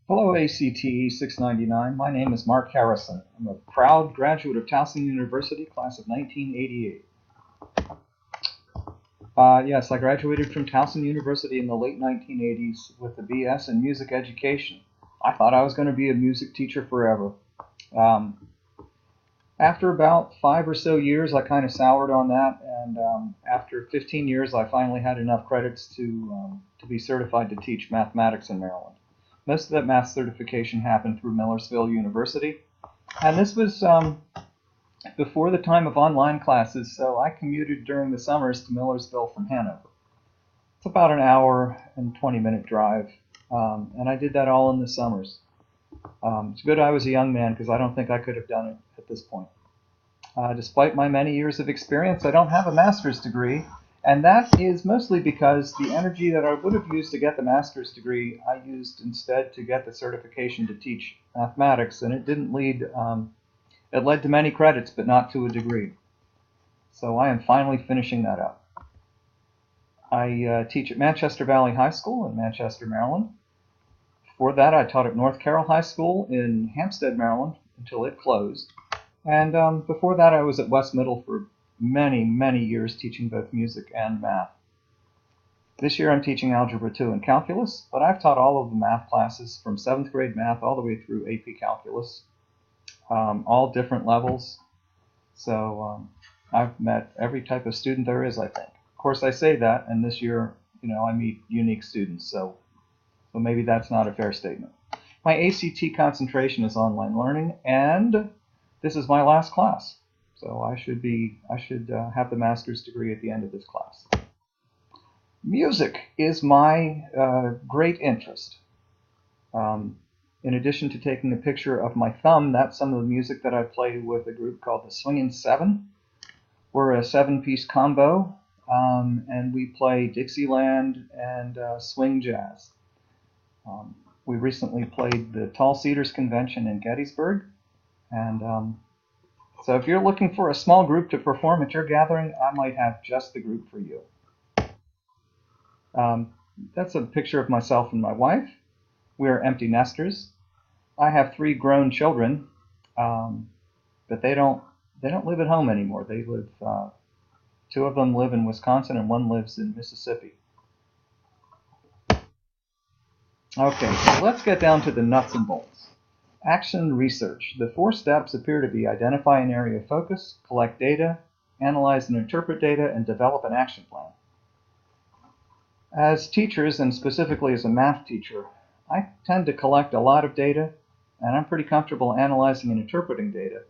Hello, ACTE 699. My name is Mark Harrison. I'm a proud graduate of Towson University, class of 1988. Yes, I graduated from Towson University in the late 1980s with a BS in music education. I thought I was going to be a music teacher forever. Um, After about 5 or so years, I kind of soured on that, and after 15 years, I finally had enough credits to be certified to teach mathematics in Maryland. Most of that math certification happened through Millersville University, and this was before the time of online classes, so I commuted during the summers to Millersville from Hanover. It's about an hour and 20-minute drive, and I did that all in the summers. It's good I was a young man because I don't think I could have done it at this point. Despite my many years of experience, I don't have a master's degree, and that is mostly because the energy that I would have used to get the master's degree, I used instead to get the certification to teach mathematics, and it didn't lead, it led to many credits, but not to a degree. So I am finally finishing that up. I teach at Manchester Valley High School in Manchester, Maryland. Before that, I taught at North Carroll High School in Hampstead, Maryland, until it closed. And before that, I was at West Middle for many, many years teaching both music and math. This year I'm teaching Algebra 2 and Calculus, but I've taught all of the math classes from 7th grade math all the way through AP Calculus, all different levels. So I've met every type of student there is, I think. Of course, I say that, and this year, I meet unique students, so maybe that's not a fair statement. My ACT concentration is online learning, and this is my last class. So I should have the master's degree at the end of this class. Music is my great interest. In addition to taking a picture of my thumb, that's some of the music that I play with a group called the Swingin' Seven. We're a 7-piece combo, and we play Dixieland and swing jazz. We recently played the Tall Cedars Convention in Gettysburg, and so if you're looking for a small group to perform at your gathering, I might have just the group for you. That's a picture of myself and my wife. We are empty nesters. I have 3 grown children, but they don't live at home anymore. They live. 2 of them live in Wisconsin, and 1 lives in Mississippi. Okay, so let's get down to the nuts and bolts. Action research. The 4 steps appear to be identify an area of focus, collect data, analyze and interpret data, and develop an action plan. As teachers, and specifically as a math teacher, I tend to collect a lot of data, and I'm pretty comfortable analyzing and interpreting data.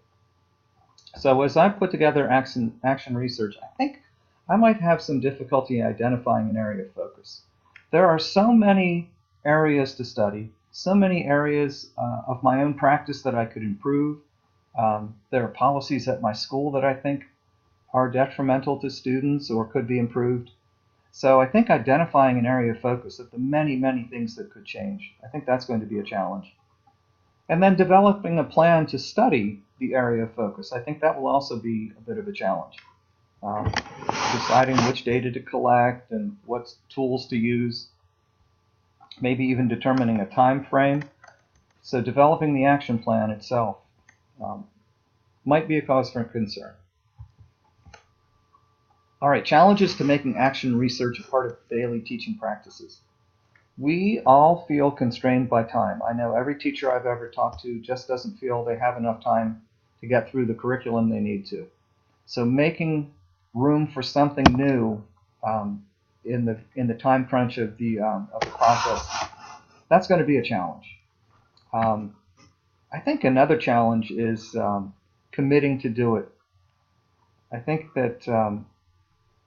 So as I put together action research, I think I might have some difficulty identifying an area of focus. There are so many areas to study, so many areas of my own practice that I could improve. There are policies at my school that I think are detrimental to students or could be improved. So I think identifying an area of focus of the many, many things that could change, I think that's going to be a challenge. And then developing a plan to study the area of focus, I think that will also be a bit of a challenge. Deciding which data to collect and what tools to use, maybe even determining a time frame. So developing the action plan itself might be a cause for concern. All right, challenges to making action research a part of daily teaching practices. We all feel constrained by time. I know every teacher I've ever talked to just doesn't feel they have enough time to get through the curriculum they need to. So making room for something new in the time crunch of the process, that's going to be a challenge. I think another challenge is committing to do it. I think that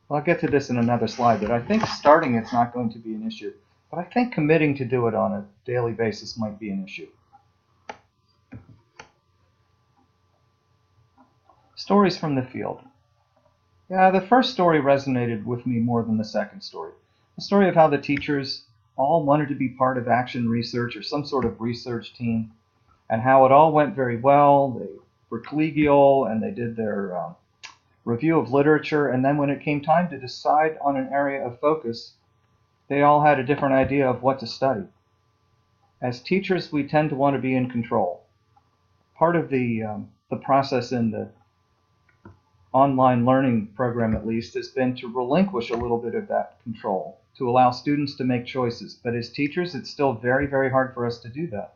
I'll get to this in another slide, but I think starting it's not going to be an issue. But I think committing to do it on a daily basis might be an issue. Stories from the field. Yeah, the first story resonated with me more than the second story. The story of how the teachers all wanted to be part of action research or some sort of research team, and how it all went very well. They were collegial, and they did their review of literature, and then when it came time to decide on an area of focus, they all had a different idea of what to study. As teachers, we tend to want to be in control. Part of the process in the online learning program, at least, has been to relinquish a little bit of that control, to allow students to make choices. But as teachers, it's still very, very hard for us to do that.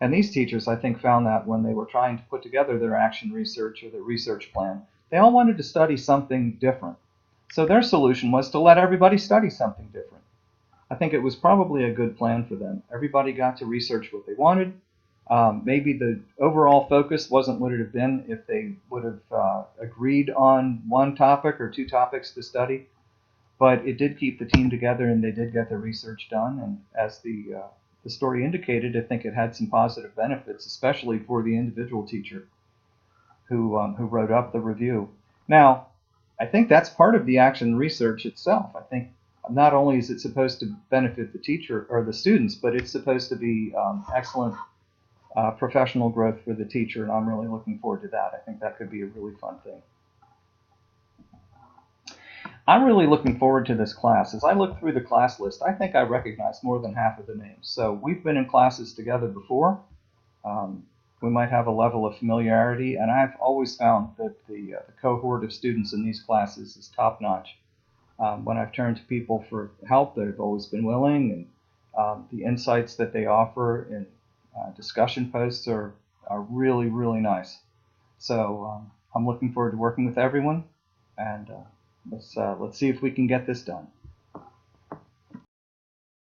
And these teachers, I think, found that when they were trying to put together their action research or their research plan, they all wanted to study something different. So their solution was to let everybody study something different. I think it was probably a good plan for them. Everybody got to research what they wanted. Maybe the overall focus wasn't what it would have been if they would have agreed on one topic or two topics to study, but it did keep the team together and they did get their research done. And as the story indicated, I think it had some positive benefits, especially for the individual teacher who wrote up the review. Now, I think that's part of the action research itself. I think not only is it supposed to benefit the teacher or the students, but it's supposed to be excellent professional growth for the teacher, and I'm really looking forward to that. I think that could be a really fun thing. I'm really looking forward to this class. As I look through the class list, I think I recognize more than half of the names. So we've been in classes together before. We might have a level of familiarity, and I've always found that the cohort of students in these classes is top-notch. When I've turned to people for help, they've always been willing, and the insights that they offer in discussion posts are really, really nice. So I'm looking forward to working with everyone, and let's see if we can get this done.